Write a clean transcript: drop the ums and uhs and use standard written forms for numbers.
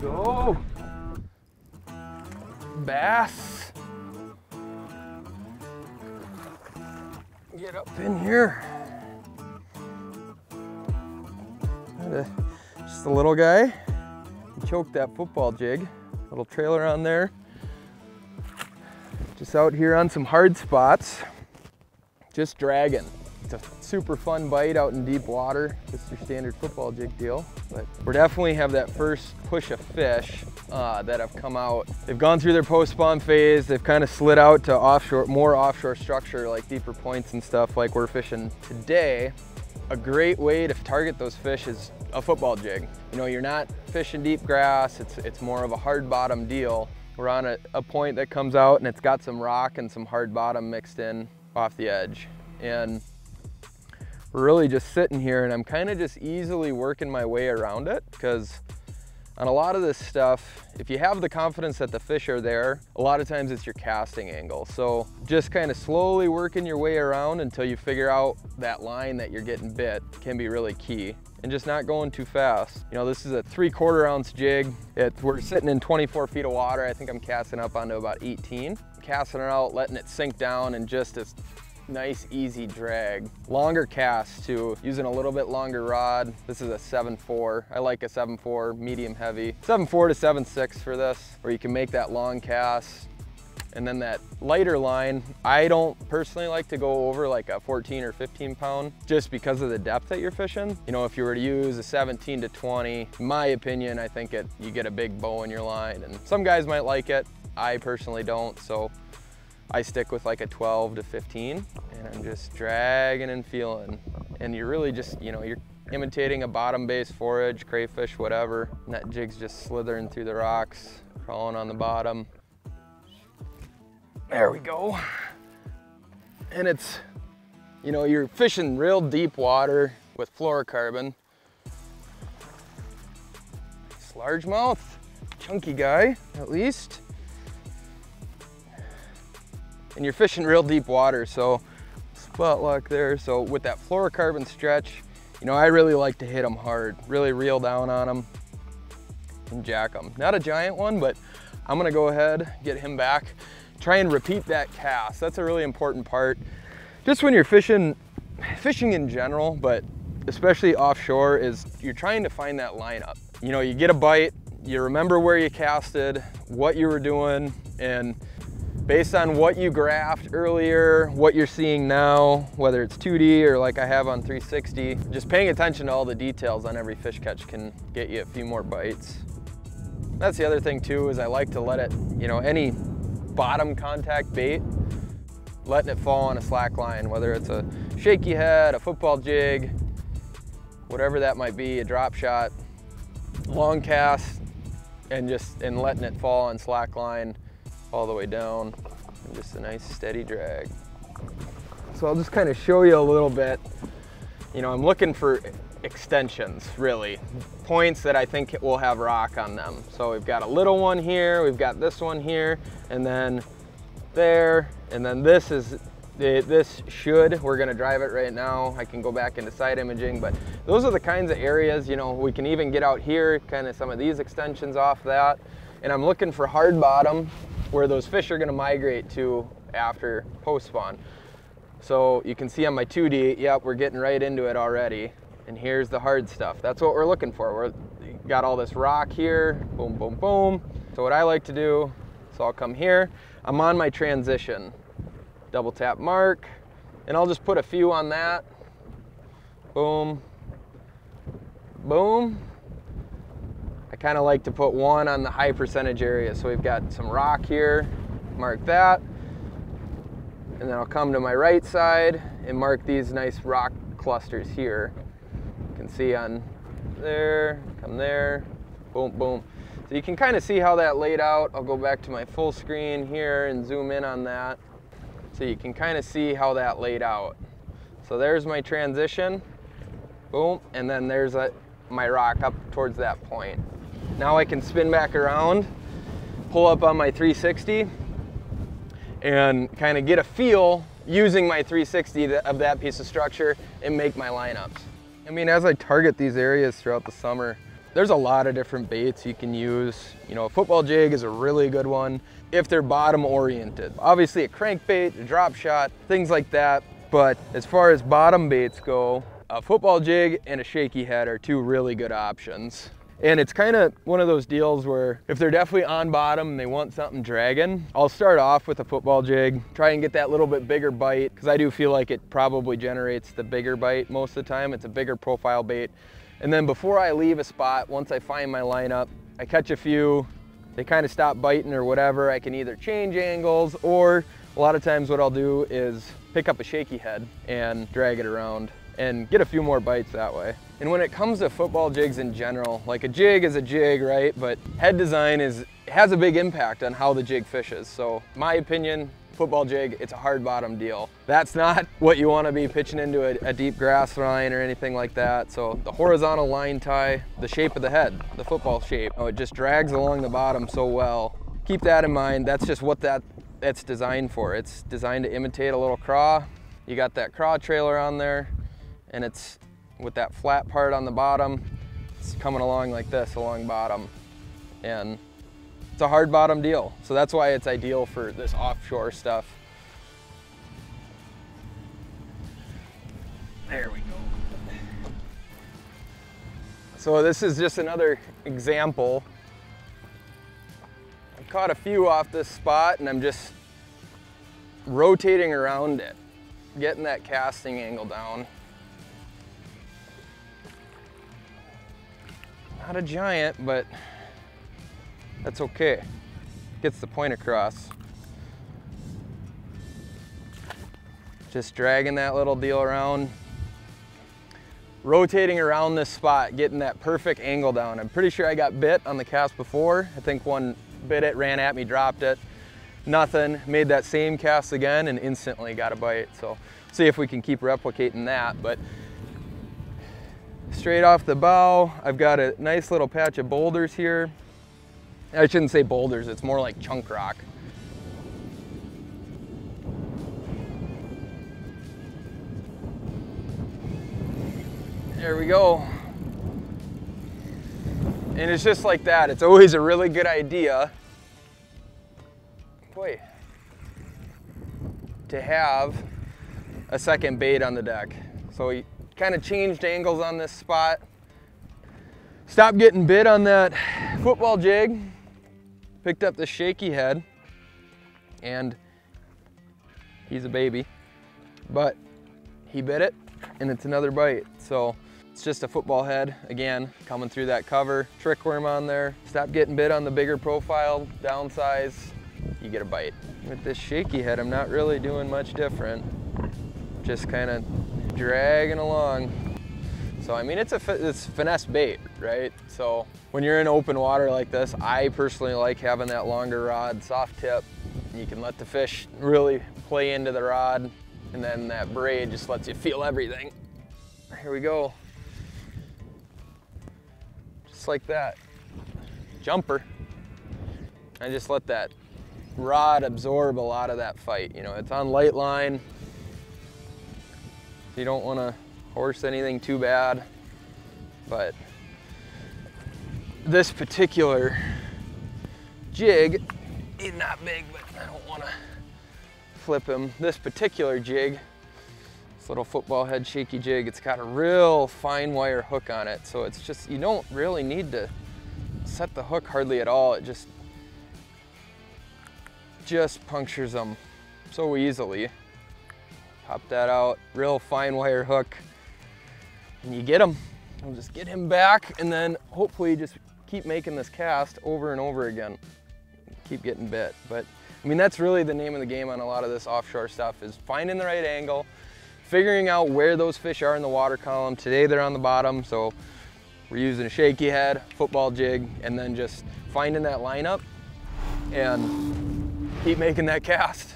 go. Bass. Get up in here. Just a little guy. Choked that football jig. Little trailer on there. Just out here on some hard spots. Just dragging. It's a super fun bite out in deep water. Just your standard football jig deal. But we definitely have that first push of fish that have come out. They've gone through their post-spawn phase. They've kind of slid out to offshore, more offshore structure, like deeper points and stuff like we're fishing today. A great way to target those fish is a football jig. You know, you're not fishing deep grass. It's more of a hard bottom deal. We're on a point that comes out and it's got some rock and some hard bottom mixed in off the edge. And we're really just sitting here and I'm kind of just easily working my way around it, because on a lot of this stuff, if you have the confidence that the fish are there, a lot of times it's your casting angle. So just kind of slowly working your way around until you figure out that line that you're getting bit can be really key. And just not going too fast. You know, this is a 3/4 ounce jig. We're sitting in 24 feet of water. I think I'm casting up onto about 18. Casting it out, letting it sink down, and just a nice, easy drag. Longer cast too, using a little bit longer rod. This is a 7/4. I like a 7/4, medium heavy. 7/4 to 7/6 for this, where you can make that long cast. And then that lighter line, I don't personally like to go over like a 14 or 15 pound, just because of the depth that you're fishing. You know, if you were to use a 17 to 20, in my opinion, I think you get a big bow in your line. And some guys might like it. I personally don't, so I stick with like a 12 to 15, and I'm just dragging and feeling. And you're really just, you know, you're imitating a bottom base forage, crayfish, whatever. And that jig's just slithering through the rocks, crawling on the bottom. There we go. And it's, you know, you're fishing real deep water with fluorocarbon. It's largemouth, chunky guy, at least. And you're fishing real deep water, so spot lock there. So with that fluorocarbon stretch, you know, I really like to hit them hard, really reel down on them and jack them. Not a giant one, but I'm gonna go ahead, get him back. Try and repeat that cast. That's a really important part. Just when you're fishing in general, but especially offshore, is you're trying to find that lineup. You know, you get a bite, you remember where you casted, what you were doing, and based on what you graphed earlier, what you're seeing now, whether it's 2D or like I have on 360, just paying attention to all the details on every fish catch can get you a few more bites. That's the other thing too, is I like to let it, you know, any bottom contact bait, letting it fall on a slack line, whether it's a shaky head, a football jig, whatever that might be, a drop shot, long cast, and letting it fall on slack line all the way down, and just a nice steady drag. So I'll just kind of show you a little bit. You know, I'm looking for extensions, really. Points that I think will have rock on them. So we've got a little one here, we've got this one here, and then there, and then this is, we're gonna drive it right now. I can go back into side imaging, but those are the kinds of areas, you know, we can even get out here, kind of some of these extensions off that. And I'm looking for hard bottom, where those fish are gonna migrate to after post spawn. So you can see on my 2D, yep, we're getting right into it already. And here's the hard stuff. That's what we're looking for. We've got all this rock here, boom, boom, boom. So what I like to do, so I'll come here, I'm on my transition. Double tap mark, and I'll just put a few on that. Boom, boom. I kind of like to put one on the high percentage area. So we've got some rock here, mark that. And then I'll come to my right side and mark these nice rock clusters here. You can see on there, come there, boom, boom. So you can kind of see how that laid out. I'll go back to my full screen here and zoom in on that. So you can kind of see how that laid out. So there's my transition, boom, and then there's my rock up towards that point. Now I can spin back around, pull up on my 360, and kind of get a feel using my 360 of that piece of structure and make my lineups. I mean, as I target these areas throughout the summer, There's a lot of different baits you can use. You know, a football jig is a really good one if they're bottom oriented. Obviously a crankbait, a drop shot, things like that. But as far as bottom baits go, a football jig and a shaky head are two really good options. And it's kind of one of those deals where if they're definitely on bottom and they want something dragging, I'll start off with a football jig, try and get that little bit bigger bite, because I do feel like it probably generates the bigger bite most of the time. It's a bigger profile bait. And then before I leave a spot, once I find my lineup, I catch a few, they kind of stop biting or whatever, I can either change angles, or a lot of times what I'll do is pick up a shaky head and drag it around and get a few more bites that way. And when it comes to football jigs in general, like a jig is a jig, right? But head design has a big impact on how the jig fishes. So my opinion, football jig, it's a hard bottom deal. That's not what you want to be pitching into a deep grass line or anything like that. So the horizontal line tie, the shape of the head, the football shape, it just drags along the bottom so well. Keep that in mind. That's just what that's designed for. It's designed to imitate a little craw. You got that craw trailer on there, and it's with that flat part on the bottom, it's coming along like this along bottom, and it's a hard bottom deal. So that's why it's ideal for this offshore stuff. There we go. So this is just another example. I caught a few off this spot and I'm just rotating around it, getting that casting angle down. Not a giant, but that's okay. Gets the point across. Just dragging that little deal around. Rotating around this spot, getting that perfect angle down. I'm pretty sure I got bit on the cast before. I think one bit it, ran at me, dropped it. Nothing, made that same cast again and instantly got a bite. So see if we can keep replicating that. But straight off the bow, I've got a nice little patch of boulders here. I shouldn't say boulders, it's more like chunk rock. There we go. And it's just like that. It's always a really good idea, boy, to have a second bait on the deck. So we kind of changed angles on this spot. Stopped getting bit on that football jig. Picked up the shaky head, and he's a baby, but he bit it and it's another bite. So it's just a football head, again, coming through that cover, trick worm on there. Stop getting bit on the bigger profile, downsize, you get a bite. With this shaky head, I'm not really doing much different. Just kind of dragging along. So I mean, it's finesse bait, right? So when you're in open water like this, I personally like having that longer rod, soft tip. You can let the fish really play into the rod, and then that braid just lets you feel everything. Here we go. Just like that. Jumper. I just let that rod absorb a lot of that fight. You know, it's on light line. You don't want to horse anything too bad, but this particular jig, he's not big, but I don't want to flip him. This particular jig, this little football head shaky jig, it's got a real fine wire hook on it, so it's just, you don't really need to set the hook hardly at all. It just punctures them so easily. Pop that out, real fine wire hook, and you get him. We'll just get him back, and then hopefully just keep making this cast over and over again. Keep getting bit. But I mean, that's really the name of the game on a lot of this offshore stuff, is finding the right angle, figuring out where those fish are in the water column. Today they're on the bottom, so we're using a shaky head, football jig, and then just finding that lineup and keep making that cast.